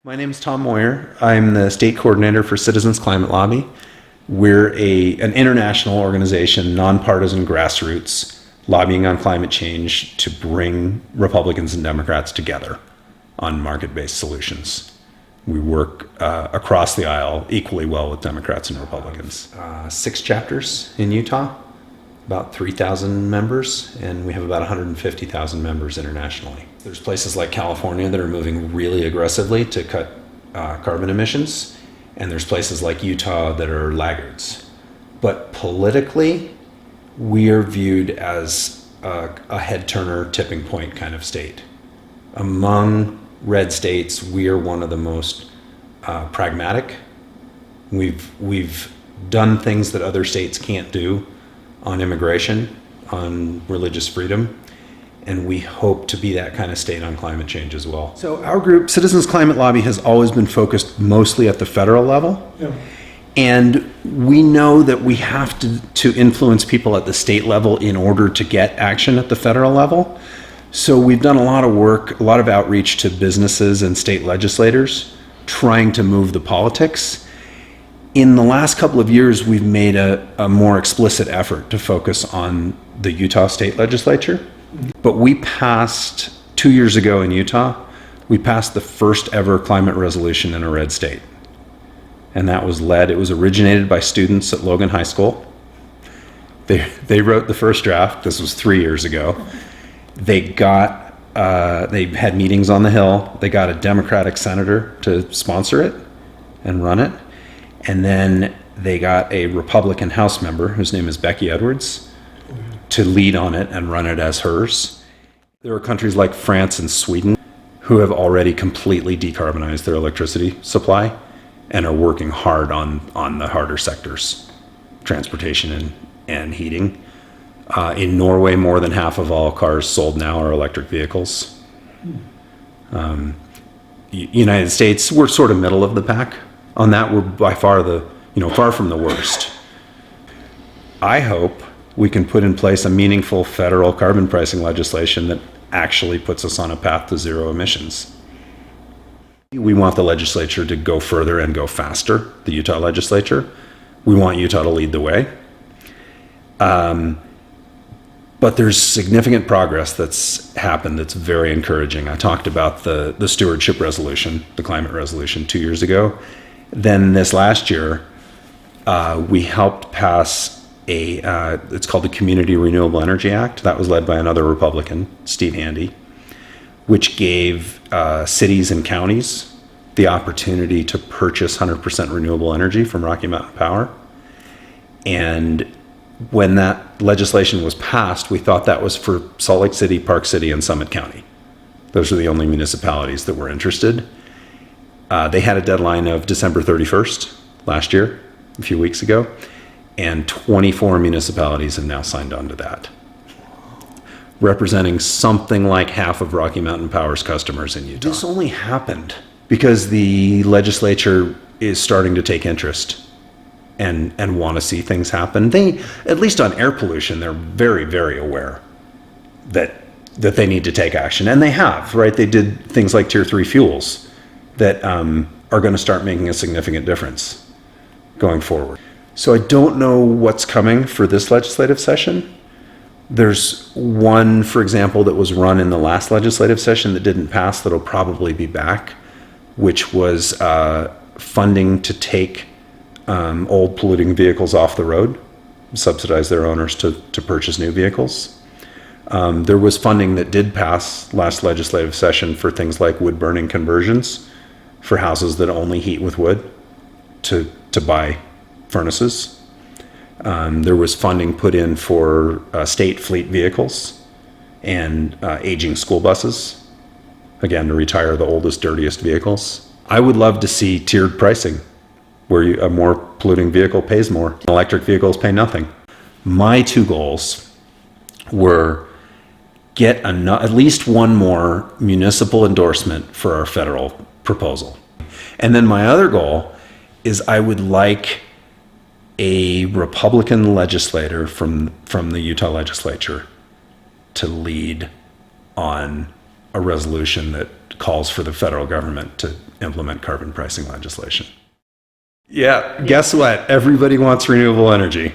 My name is Tom Moyer. I'm the state coordinator for Citizens Climate Lobby. We're an international organization, nonpartisan grassroots, lobbying on climate change to bring Republicans and Democrats together on market-based solutions. We work across the aisle equally well with Democrats and Republicans. 6 chapters in Utah, about 3,000 members, and we have about 150,000 members internationally. There's places like California that are moving really aggressively to cut carbon emissions, and there's places like Utah that are laggards. But politically, we are viewed as a head-turner, tipping point kind of state. Among red states, we are one of the most pragmatic. We've done things that other states can't do on immigration, on religious freedom, and we hope to be that kind of state on climate change as well. So our group, Citizens Climate Lobby, has always been focused mostly at the federal level. Yeah. And we know that we have to influence people at the state level in order to get action at the federal level. So we've done a lot of work, a lot of outreach to businesses and state legislators, trying to move the politics. In the last couple of years, we've made a more explicit effort to focus on the Utah state legislature. But we passed, 2 years ago in Utah, we passed the first ever climate resolution in a red state. And that was it was originated by students at Logan High School. They wrote the first draft. This was 3 years ago. They had meetings on the Hill. They got a Democratic senator to sponsor it and run it. And then they got a Republican House member, whose name is Becky Edwards, to lead on it and run it as hers. There are countries like France and Sweden who have already completely decarbonized their electricity supply and are working hard on the harder sectors, transportation and heating. In Norway, more than half of all cars sold now are electric vehicles. United States, we're sort of middle of the pack on that. We're by far far from the worst. I hope we can put in place a meaningful federal carbon pricing legislation that actually puts us on a path to zero emissions. We want the legislature to go further and go faster, the Utah legislature. We want Utah to lead the way. But there's significant progress that's happened that's very encouraging. I talked about the stewardship resolution, the climate resolution 2 years ago. Then this last year, we helped pass it's called the Community Renewable Energy Act. That was led by another Republican, Steve Handy, which gave cities and counties the opportunity to purchase 100% renewable energy from Rocky Mountain Power. And when that legislation was passed, we thought that was for Salt Lake City, Park City, and Summit County. Those are the only municipalities that were interested. They had a deadline of December 31st last year, a few weeks ago, and 24 municipalities have now signed on to that, representing something like half of Rocky Mountain Power's customers in Utah. This only happened because the legislature is starting to take interest and want to see things happen. They, at least on air pollution, they're very, very aware that they need to take action, and they have, right? They did things like Tier 3 fuels that are going to start making a significant difference going forward. So I don't know what's coming for this legislative session. There's one, for example, that was run in the last legislative session that didn't pass that'll probably be back, which was funding to take old polluting vehicles off the road, subsidize their owners to purchase new vehicles. There was funding that did pass last legislative session for things like wood burning conversions for houses that only heat with wood to buy furnaces. There was funding put in for state fleet vehicles and aging school buses, again, to retire the oldest, dirtiest vehicles. I would love to see tiered pricing, where a more polluting vehicle pays more. Electric vehicles pay nothing. My 2 goals were get at least one more municipal endorsement for our federal proposal. And then my other goal is I would like a Republican legislator from the Utah legislature to lead on a resolution that calls for the federal government to implement carbon pricing legislation. Yeah, guess what? Everybody wants renewable energy.